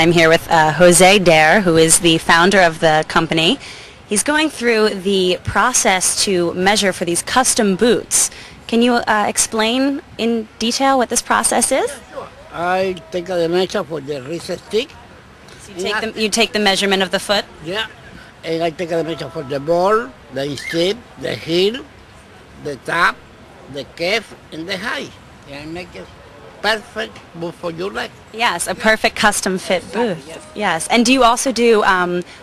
I'm here with Jose Der, who is the founder of the company. He's going through the process to measure for these custom boots. Can you explain in detail what this process is? I take the measure for the wrist stick. So you take the measurement of the foot? Yeah, and I take the measure for the ball, the instep, the heel, the top, the calf, and the high. And I make it perfect boot for your leg. Yes, a perfect custom fit boot. Yes, and do you also do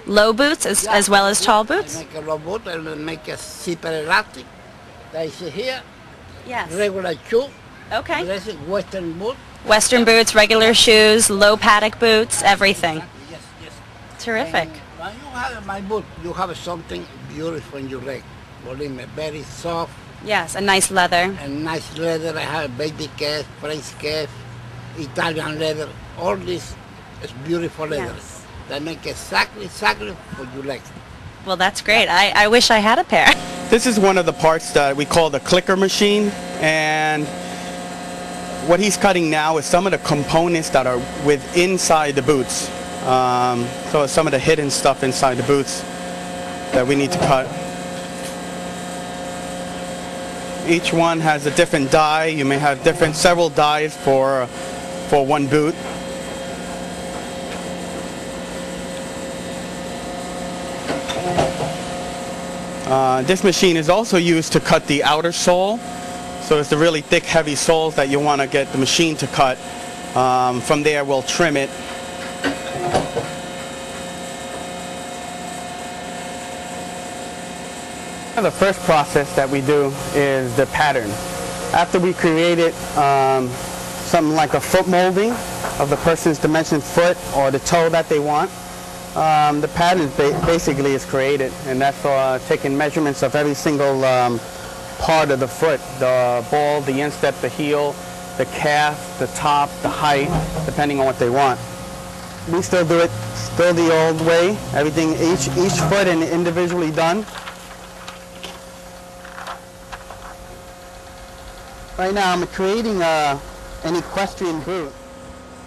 low boots as well as tall boots? I make a low boot, I make a zipper elastic. That is here. Yes. Regular shoe. Okay. This is Western boot. Western boots, regular shoes, low paddock boots, everything. Yes, yes. Terrific. And when you have my boot, you have something beautiful in your leg. Believe me, very soft. Yes, a nice leather. And nice leather. I have baby calf, French calf, Italian leather. All this is beautiful leather. Yes. They make exactly for your legs. Well, that's great. I wish I had a pair. This is one of the parts that we call the clicker machine, and what he's cutting now is some of the components that are inside the boots. So some of the hidden stuff inside the boots that we need to cut. Each one has a different die. You may have several dies for one boot. This machine is also used to cut the outer sole. So it's the really thick, heavy soles that you want to get the machine to cut. From there, we'll trim it. The first process that we do is the pattern. After we created something like a foot molding of the person's dimension foot or the toe that they want, the pattern basically is created, and that's taking measurements of every single part of the foot, the ball, the instep, the heel, the calf, the top, the height, depending on what they want. We still do it the old way, everything, each foot individually done. Right now I'm creating an equestrian boot.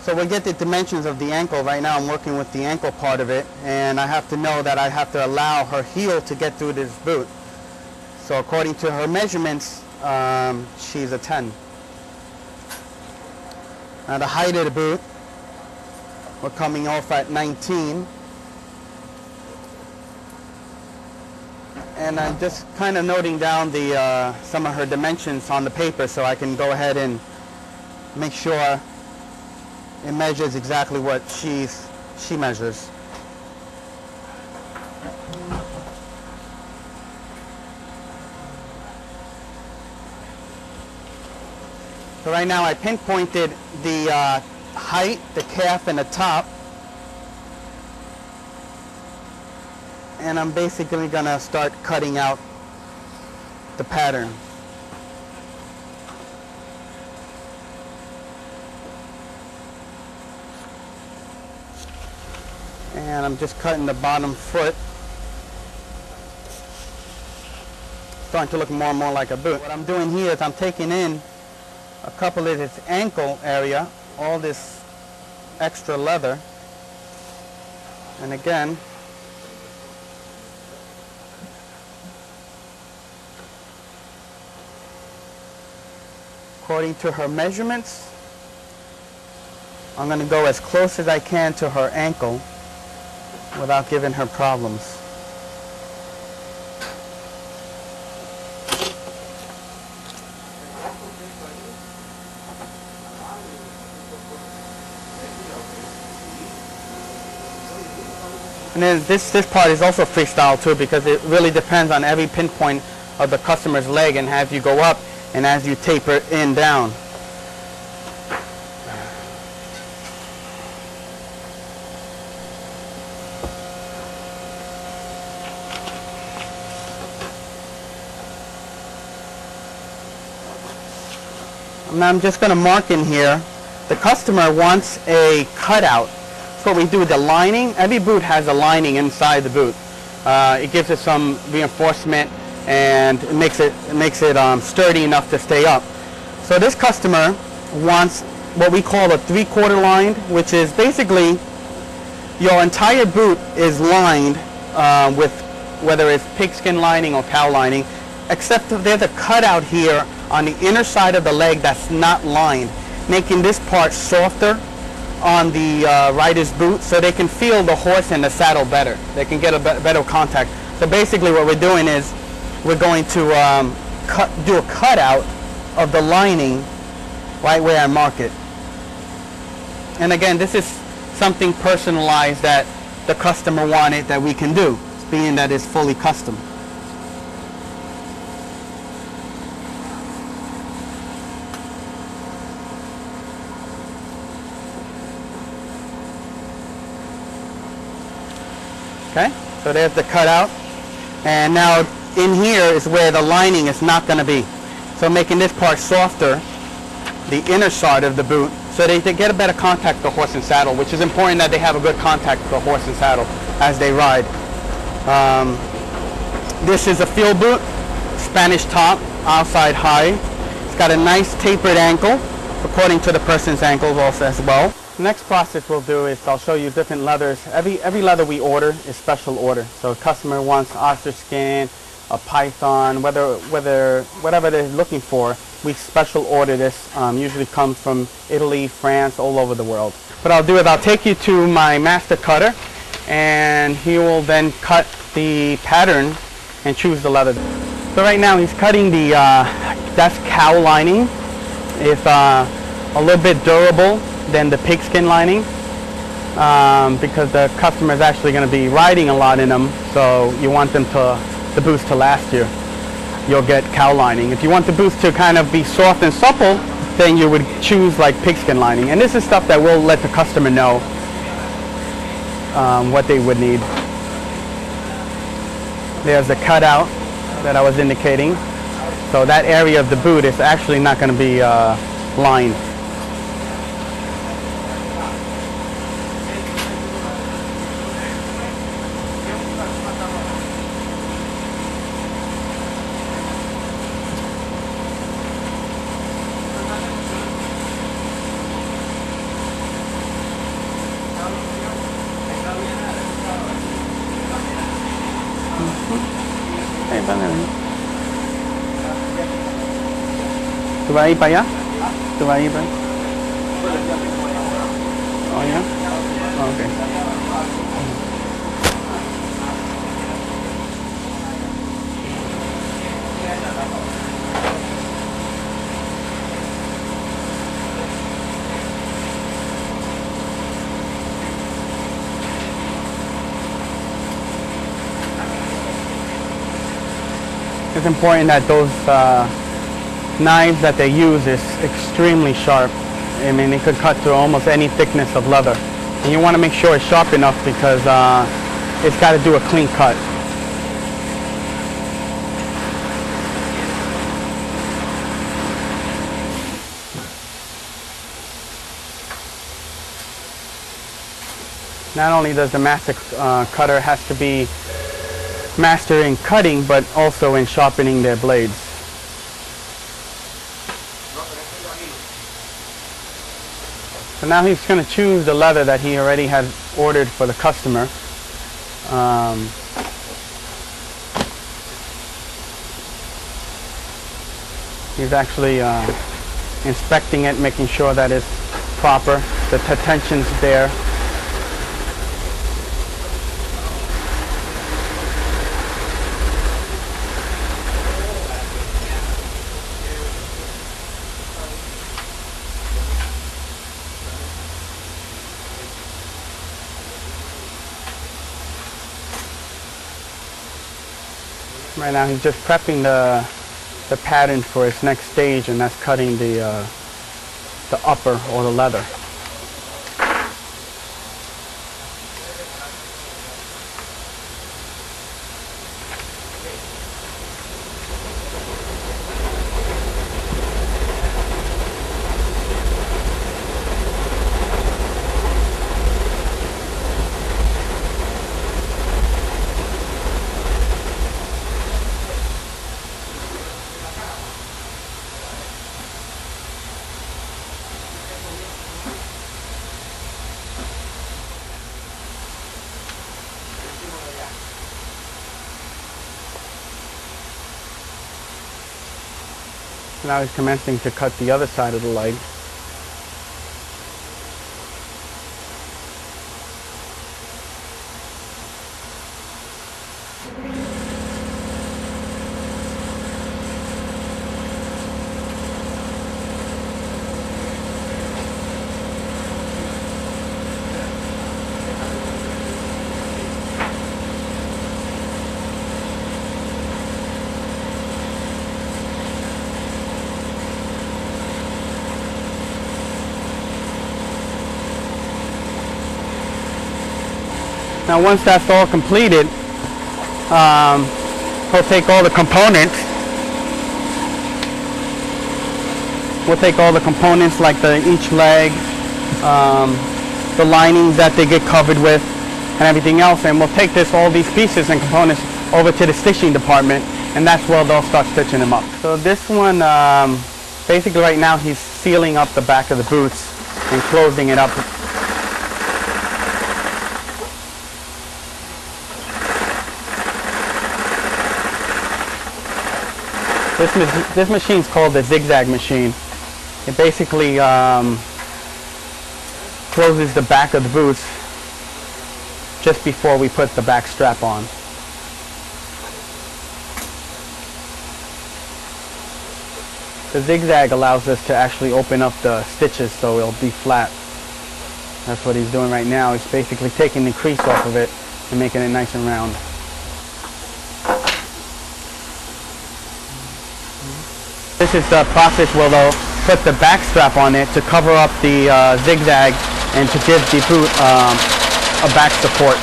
So we'll get the dimensions of the ankle. Right now I'm working with the ankle part of it, and I have to know that I have to allow her heel to get through this boot. So according to her measurements, she's a 10. Now the height of the boot, we're coming off at 19. And I'm just kind of noting down some of her dimensions on the paper so I can go ahead and make sure it measures exactly what she measures. So right now I pinpointed the height, the calf, and the top. And I'm basically going to start cutting out the pattern. And I'm just cutting the bottom foot. Starting to look more and more like a boot. What I'm doing here is I'm taking in a couple of this ankle area, all this extra leather, and again, according to her measurements, I'm going to go as close as I can to her ankle without giving her problems. And then this part is also freestyle too, because it really depends on every pinpoint of the customer's leg and as you go up and as you taper in down. And I'm just going to mark in here. The customer wants a cutout. That's what we do with the lining. Every boot has a lining inside the boot. It gives it some reinforcement and it makes it sturdy enough to stay up. So this customer wants what we call a 3/4 line, which is basically your entire boot is lined with whether it's pigskin lining or cow lining, except there's a cutout here on the inner side of the leg that's not lined, making this part softer on the rider's boot so they can feel the horse and the saddle better. They can get a better contact. So basically what we're doing is we're going to do a cutout of the lining right where I mark it. And again, this is something personalized that the customer wanted that we can do, being that it's fully custom. Okay, so there's the cutout, and now in here is where the lining is not going to be. So making this part softer, the inner side of the boot, so they get a better contact with the horse and saddle, which is important that they have a good contact with the horse and saddle as they ride. This is a field boot, Spanish top, outside high. It's got a nice tapered ankle, according to the person's ankles also as well. The next process we'll do is I'll show you different leathers. Every leather we order is special order. So a customer wants ostrich skin, a python, whatever they're looking for, we special order this. Usually comes from Italy, France, all over the world. What I'll do is I'll take you to my master cutter, and he will then cut the pattern and choose the leather. So right now he's cutting the, that's cow lining. It's a little bit durable than the pigskin lining because the customer is actually going to be riding a lot in them, so you want them to, the boots to last you. You'll get cow lining. If you want the boots to kind of be soft and supple, then you would choose like pigskin lining. And this is stuff that we'll let the customer know what they would need. There's the cutout that I was indicating. So that area of the boot is actually not going to be lined. ¿Tú vas a ir para allá? ¿Tú vas a ir para allá? Oh, yeah? Oh, okay. It's important that those knives that they use is extremely sharp. I mean, it could cut through almost any thickness of leather. And you want to make sure it's sharp enough because it's got to do a clean cut. Not only does the master cutter has to be master in cutting, but also in sharpening their blades. So now he's going to choose the leather that he already had ordered for the customer. He's actually inspecting it, making sure that it's proper, the tension's there. Right now he's just prepping the pattern for its next stage, and that's cutting the upper or the leather. Now he's commencing to cut the other side of the leg. Now once that's all completed, we'll take all the components. We'll take all the components like each leg, the linings that they get covered with, and everything else, and we'll take all these pieces and components over to the stitching department, and that's where they'll start stitching them up. So this one, basically right now he's sealing up the back of the boots and closing it up. This machine's called the zigzag machine. It basically closes the back of the boots just before we put the back strap on. The zigzag allows us to actually open up the stitches so it'll be flat. That's what he's doing right now. He's basically taking the crease off of it and making it nice and round. This is the process where they'll put the back strap on it to cover up the zigzag and to give the boot a back support.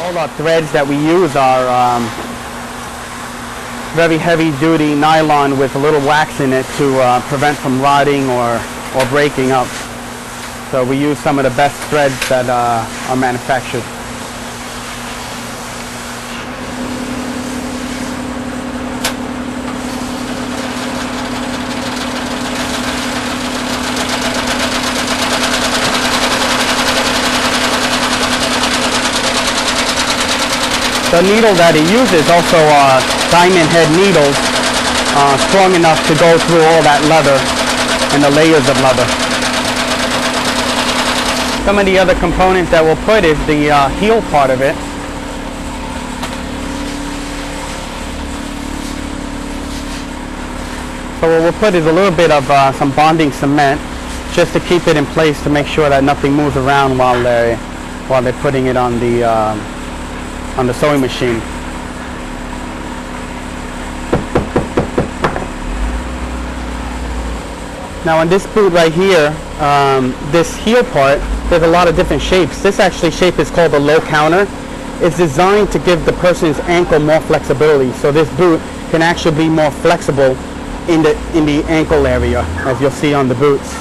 All the threads that we use are very heavy-duty nylon with a little wax in it to prevent from rotting or breaking up. So we use some of the best threads that are manufactured. The needle that he uses also are diamond head needles, strong enough to go through all that leather and the layers of leather. Some of the other components that we'll put is the heel part of it. So what we'll put is a little bit of some bonding cement just to keep it in place to make sure that nothing moves around while they're putting it on the sewing machine. Now on this boot right here, this heel part, there's a lot of different shapes. This actually shape is called a low counter. It's designed to give the person's ankle more flexibility. So this boot can actually be more flexible in the ankle area, as you'll see on the boots.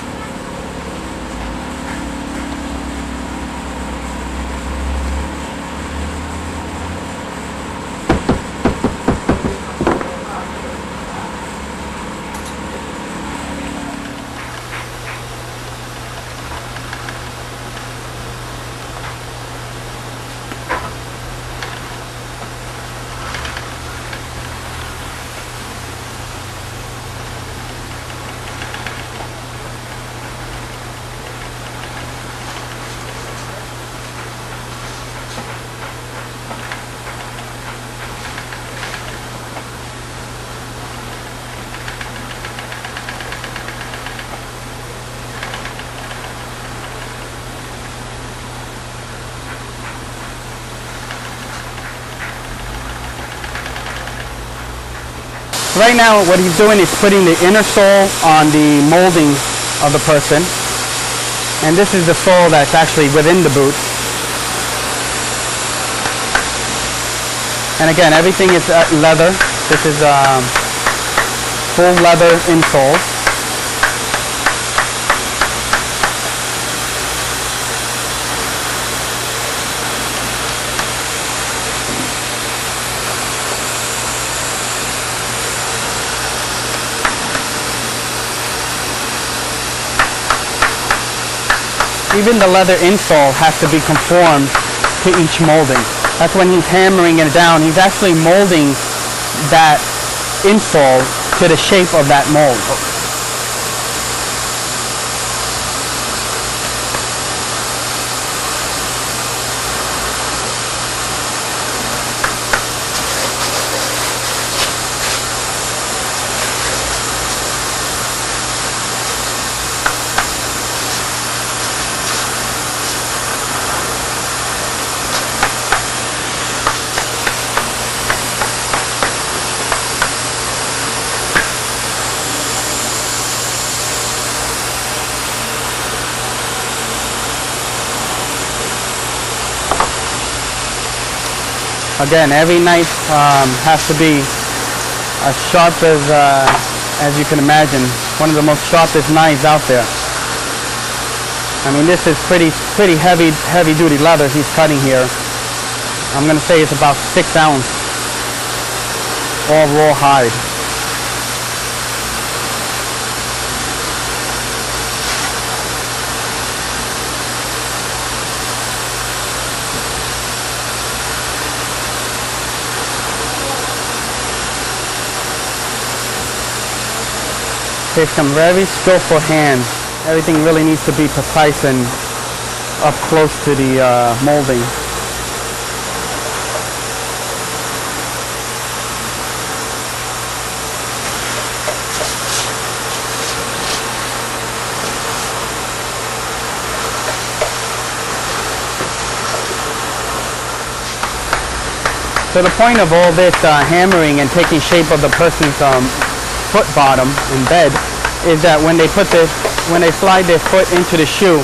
Right now what he's doing is putting the inner sole on the molding of the person, and this is the sole that's actually within the boot. And again, everything is leather. This is full leather insoles. Even the leather insole has to be conformed to each molding. That's when he's hammering it down. He's actually molding that insole to the shape of that mold. Again, every knife has to be as sharp as you can imagine. One of the most sharpest knives out there. I mean, this is pretty heavy duty leather he's cutting here. I'm going to say it's about 6 ounce, all raw hide. Takes some very skillful hands. Everything really needs to be precise and up close to the molding. So the point of all this hammering and taking shape of the person's foot bottom and bed is that when they slide their foot into the shoe,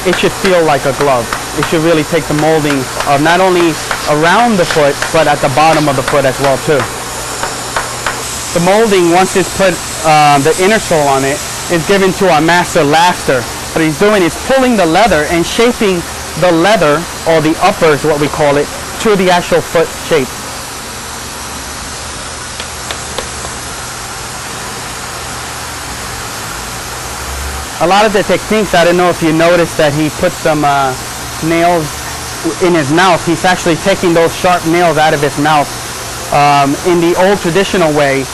it should feel like a glove. It should really take the molding of not only around the foot, but at the bottom of the foot as well too. The molding, once it's put the inner sole on it, is given to our master laster. What he's doing is pulling the leather and shaping the leather, or the uppers, what we call it, to the actual foot shape. A lot of the techniques, I don't know if you noticed that he put some nails in his mouth. He's actually taking those sharp nails out of his mouth. In the old traditional way,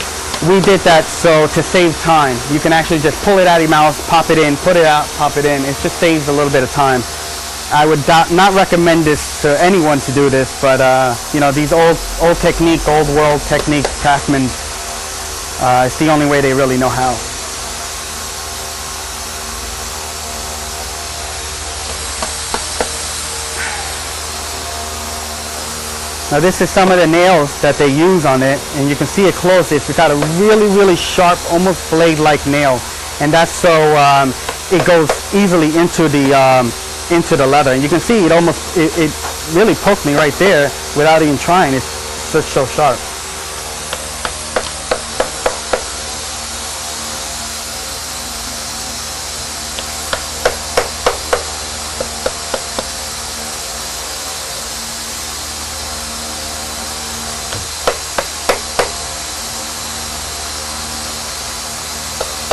we did that so to save time. You can actually just pull it out of your mouth, pop it in, put it out, pop it in. It just saves a little bit of time. I would not recommend this to anyone to do this, but you know, these old technique, old world technique, craftsmen, it's the only way they really know how. Now this is some of the nails that they use on it, and you can see it close. It's got a really sharp, almost blade-like nail, and that's so it goes easily into the leather. And you can see it really poked me right there without even trying. It's so sharp.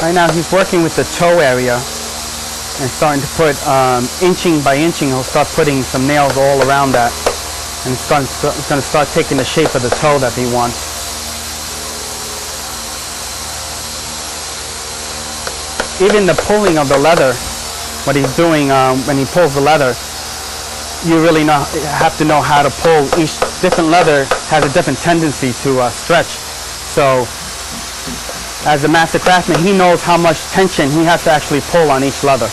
Right now he's working with the toe area and starting to put inching by inching. He'll start putting some nails all around that, and it's going to start taking the shape of the toe that he wants. Even the pulling of the leather, what he's doing when he pulls the leather, you really have to know how to pull. Each different leather has a different tendency to stretch. So as a master craftsman, he knows how much tension he has to actually pull on each leather.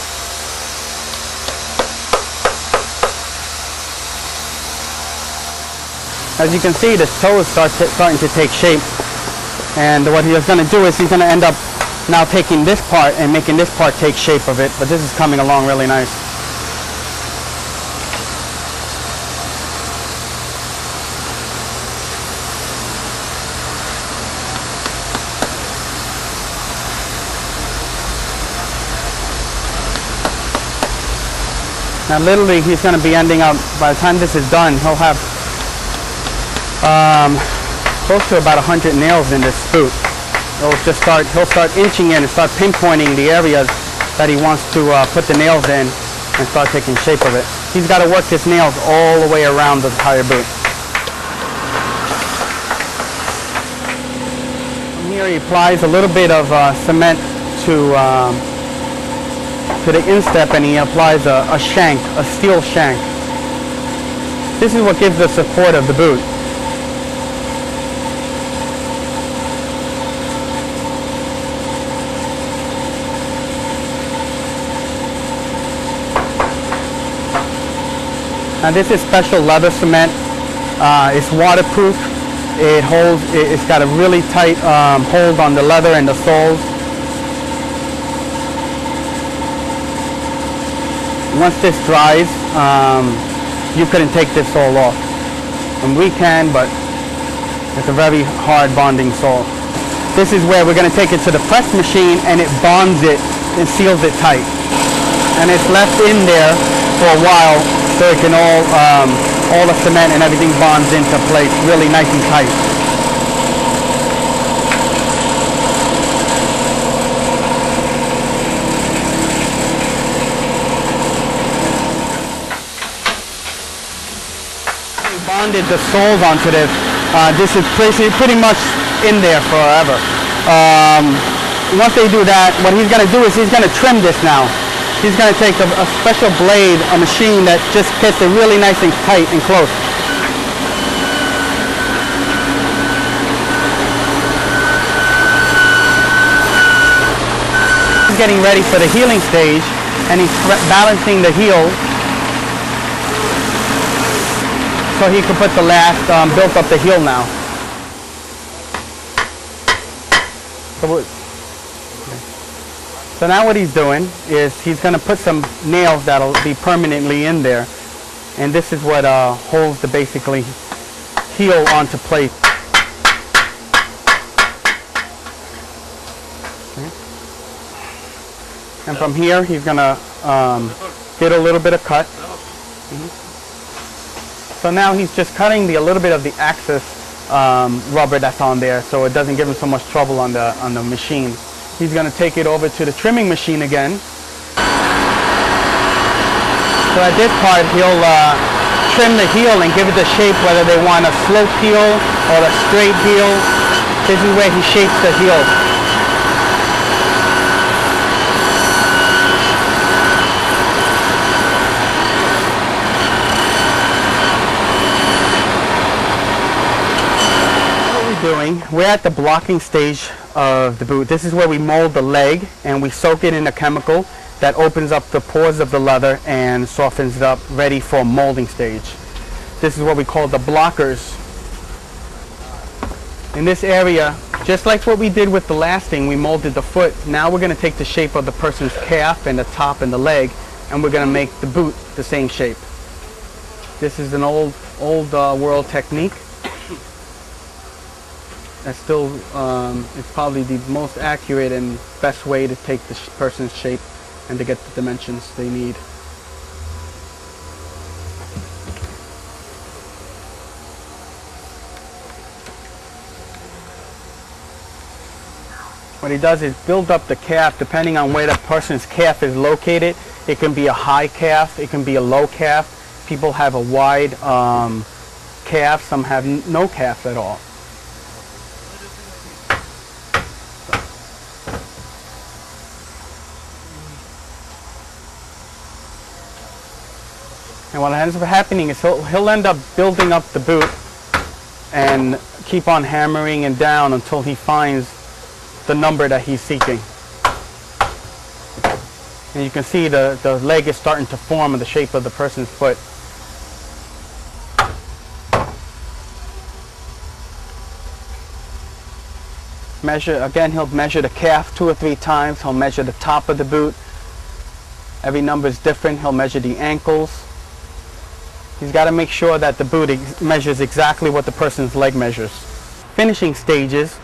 As you can see, the toe is starting to take shape, and what he's going to do is he's going to end up now taking this part and making this part take shape of it, but this is coming along really nice. Now literally he's going to be ending up, by the time this is done, he'll have close to about 100 nails in this boot. He'll start inching in and start pinpointing the areas that he wants to put the nails in, and start taking shape of it. He's got to work his nails all the way around the entire boot. From here he applies a little bit of cement to the instep, and he applies a shank, a steel shank. This is what gives the support of the boot. Now this is special leather cement. It's waterproof. It holds. It's got a really tight hold on the leather and the soles. Once this dries, you couldn't take this sole off. And we can, but it's a very hard bonding sole. This is where we're going to take it to the press machine, and it bonds it and seals it tight. And it's left in there for a while so it can all the cement and everything bonds into place really nice and tight. Bonded the soles onto this. This is pretty much in there forever. Once they do that, what he's going to do is he's going to trim this now. He's going to take a special blade, a machine that just gets it really nice and tight and close. He's getting ready for the healing stage, and he's balancing the heel so he can put the last built up the heel now. So now what he's doing is he's going to put some nails that'll be permanently in there, and this is what holds the basically heel onto place. Okay. And from here he's going to get a little bit of cut. So now he's just cutting a little bit of the axis rubber that's on there, so it doesn't give him so much trouble on the machine. He's going to take it over to the trimming machine again. So at this part he'll trim the heel and give it the shape, whether they want a slope heel or a straight heel. This is where he shapes the heel. We're at the blocking stage of the boot. This is where we mold the leg and we soak it in a chemical that opens up the pores of the leather and softens it up, ready for a molding stage. This is what we call the blockers. In this area, just like what we did with the last thing, we molded the foot. Now we're going to take the shape of the person's calf and the top and the leg, and we're going to make the boot the same shape. This is an old world technique. That's still, it's probably the most accurate and best way to take the person's shape and to get the dimensions they need. What he does is build up the calf depending on where the person's calf is located. It can be a high calf, it can be a low calf. People have a wide calf, some have no calf at all. And what ends up happening is he'll end up building up the boot and keep on hammering and down until he finds the number that he's seeking. And you can see the leg is starting to form in the shape of the person's foot. Again, he'll measure the calf 2 or 3 times. He'll measure the top of the boot. Every number is different. He'll measure the ankles. He's got to make sure that the boot measures exactly what the person's leg measures. Finishing stages,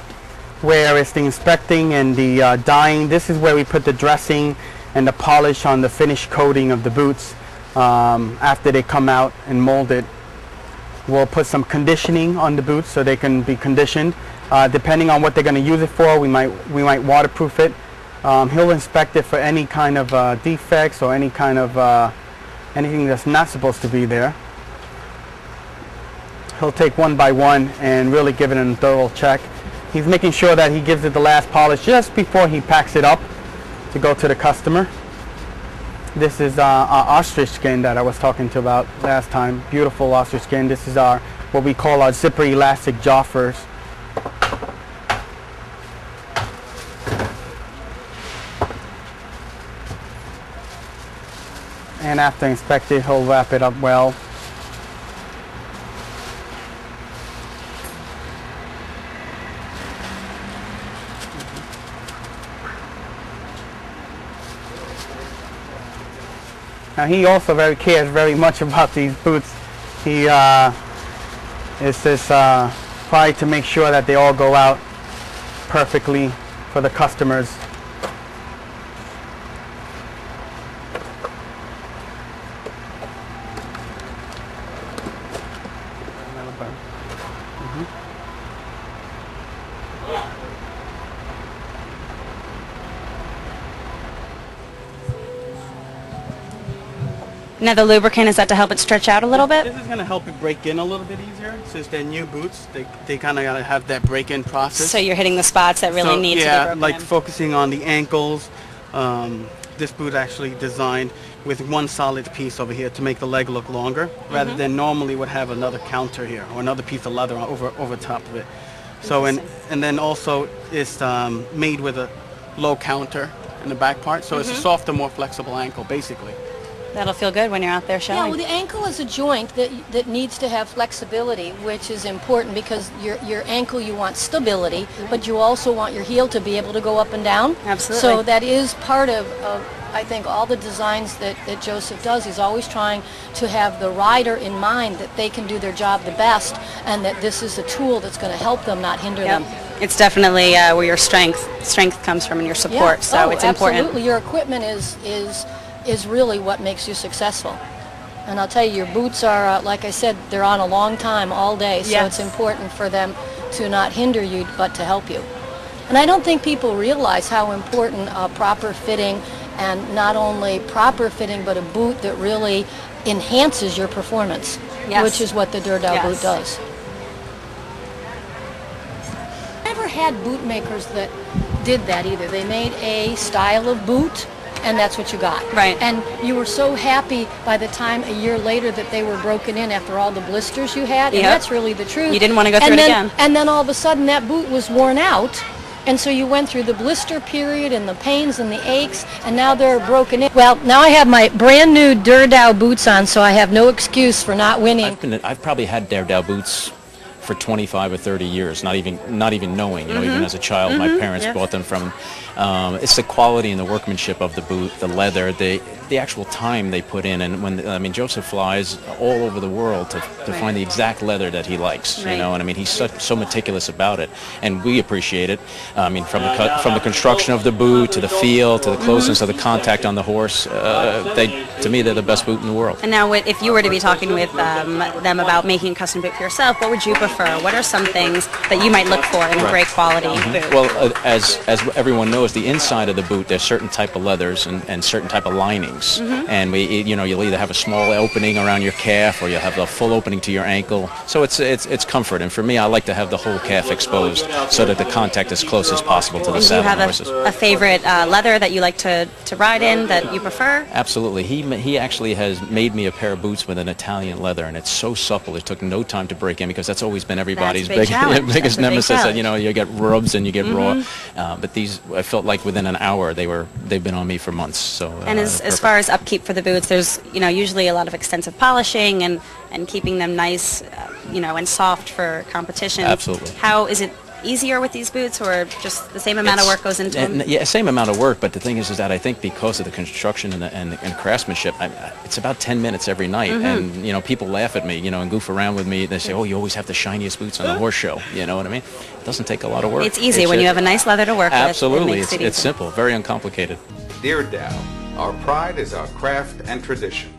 where it's the inspecting and the dyeing. This is where we put the dressing and the polish on the finished coating of the boots after they come out and molded. We'll put some conditioning on the boots so they can be conditioned. Depending on what they're going to use it for, we might waterproof it. He'll inspect it for any kind of defects or any kind of anything that's not supposed to be there. He'll take one by one and really give it a thorough check. He's making sure that he gives it the last polish just before he packs it up to go to the customer. This is our ostrich skin that I was talking to about last time. Beautiful ostrich skin. This is our what we call our zipper elastic joffers. And after inspecting, he'll wrap it up well. Now he also cares very much about these boots. He is this pride to make sure that they all go out perfectly for the customers. Now the lubricant, is that to help it stretch out a little bit? This is going to help it break in a little bit easier. Since they're new boots, they kind of got to have that break-in process. So you're hitting the spots that really need to be broken like in. focusing on the ankles. This boot actually designed with one solid piece over here to make the leg look longer, rather than normally would have another counter here or another piece of leather over top of it. So and then also it's made with a low counter in the back part, so it's a softer, more flexible ankle, basically. That'll feel good when you're out there showing. Yeah, well, the ankle is a joint that needs to have flexibility, which is important because your ankle, you want stability, but you also want your heel to be able to go up and down. Absolutely. So that is part of I think, all the designs that Joseph does. He's always trying to have the rider in mind that they can do their job the best and that this is a tool that's going to help them, not hinder them. It's definitely where your strength comes from and your support, so it's important. Absolutely. Your equipment is really what makes you successful. And I'll tell you, your boots are, like I said, they're on a long time, all day, so it's important for them to not hinder you, but to help you. And I don't think people realize how important proper fitting, and not only proper fitting, but a boot that really enhances your performance, which is what the Der-Dau boot does. I never had boot makers that did that either. They made a style of boot, and that's what you got. Right. And you were so happy by the time a year later that they were broken in after all the blisters you had, and that's really the truth. You didn't want to go through it again. And then all of a sudden that boot was worn out, and so you went through the blister period and the pains and the aches, and now they're broken in. Well, now I have my brand new Der-Dau boots on, so I have no excuse for not winning. I've probably had Der-Dau boots for 25 or 30 years, not even knowing, even as a child, my parents bought them from. It's the quality and the workmanship of the boot, the leather, the actual time they put in, and Joseph flies all over the world to find the exact leather that he likes, and I mean he's so meticulous about it, and we appreciate it. I mean from the construction of the boot to the feel to the closeness of the contact on the horse, to me they're the best boot in the world. And now, if you were to be talking with them about making a custom boot for yourself, what would you prefer? What are some things that you might look for in a great quality boot? Well, as everyone knows, the inside of the boot, there's certain type of leathers and certain type of linings, and you'll either have a small opening around your calf or you'll have a full opening to your ankle. So it's comfort, and for me, I like to have the whole calf exposed so that the contact is as close as possible to the saddle of horses. Do you have a favorite leather that you like to ride in that you prefer? Absolutely. He actually has made me a pair of boots with an Italian leather, and it's so supple. It took no time to break in because that's always been everybody's biggest nemesis. That you get rubs and you get raw. But these, I felt like within an hour they've been on me for months. So and as far as upkeep for the boots, there's usually a lot of extensive polishing and keeping them nice, and soft for competition. Absolutely. How is it? Easier with these boots, or just the same amount of work goes into them? Yeah, same amount of work, but the thing is that I think because of the construction and craftsmanship, it's about 10 minutes every night, and people laugh at me, and goof around with me. They say, "Oh, you always have the shiniest boots on the horse show." You know what I mean? It doesn't take a lot of work. It's easy when you have a nice leather to work with. Absolutely, it's simple, very uncomplicated. Der-Dau, our pride is our craft and tradition.